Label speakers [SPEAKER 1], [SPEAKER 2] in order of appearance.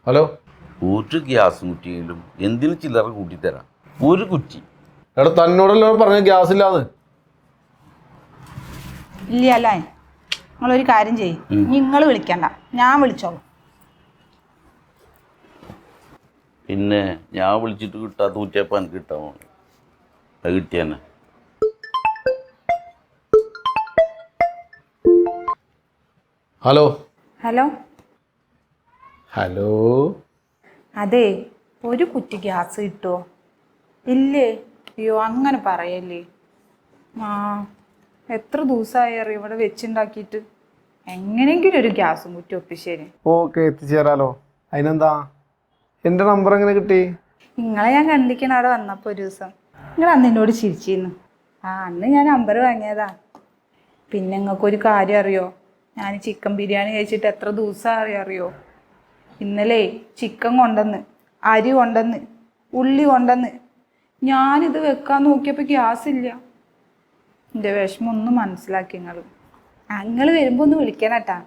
[SPEAKER 1] Hello.
[SPEAKER 2] ഒരു gas കുറ്റിയിലും എന്തിനു ചില്ലറ കൂട്ടിത്തരാം. ഒരു കുറ്റി.
[SPEAKER 1] എടാ തന്നോടല്ലോ പറഞ്ഞ ഗ്യാസ് ഇല്ലാന്ന്.
[SPEAKER 3] ഇല്ല അല്ലേ? നിങ്ങളൊരു കാര്യം ചെയ്യും, നിങ്ങൾ വിളിക്കണ്ട, ഞാൻ വിളിച്ചോളൂ.
[SPEAKER 2] പിന്നെ ഞാൻ വിളിച്ചിട്ട് കിട്ടാത്ത കുറ്റിയപ്പം എനിക്ക് കിട്ടാൻ പോകണം. അത് കിട്ടിയെന്നെ.
[SPEAKER 1] ഹലോ.
[SPEAKER 3] ഹലോ.
[SPEAKER 1] ഹലോ.
[SPEAKER 3] അതെ, ഒരു കുറ്റി ഗ്യാസ് കിട്ടുമോ? ഇല്ലേ? അയ്യോ അങ്ങനെ പറയല്ലേ. ആ, എത്ര ദിവസമായി അറിയോ ഇവിടെ വെച്ചുണ്ടാക്കിയിട്ട്. എങ്ങനെയെങ്കിലും ഒരു ഗ്യാസും കുറ്റി ഒപ്പിച്ചേര്.
[SPEAKER 1] ഓക്കെ, എത്തിച്ചേരാലോ. അതിനെന്താ? എൻ്റെ നമ്പർ എങ്ങനെ കിട്ടി?
[SPEAKER 3] നിങ്ങളെ ഞാൻ കണ്ടിരിക്കണ അവിടെ വന്നപ്പോൾ ഒരു ദിവസം നിങ്ങൾ അന്ന് എന്നോട് ചിരിച്ചിരുന്നു. അന്ന് ഞാൻ നമ്പർ വാങ്ങിയതാ. പിന്നെ നിങ്ങൾക്കൊരു കാര്യം അറിയോ? ഞാൻ ചിക്കൻ ബിരിയാണി കഴിച്ചിട്ട് എത്ര ദിവസമായി അറിയോ? ഇന്നലെ ചിക്കൻ കൊണ്ടുവന്ന്, അരി കൊണ്ടുവന്ന്, ഉള്ളി കൊണ്ടുവന്ന്, ഞാനിത് വെക്കാൻ നോക്കിയപ്പോൾ ഗ്യാസ് ഇല്ല. എൻ്റെ വിഷമം ഒന്ന് മനസ്സിലാക്കി നിങ്ങൾ. നിങ്ങൾ വരുമ്പോൾ ഒന്ന് വിളിക്കണം കേട്ടാ.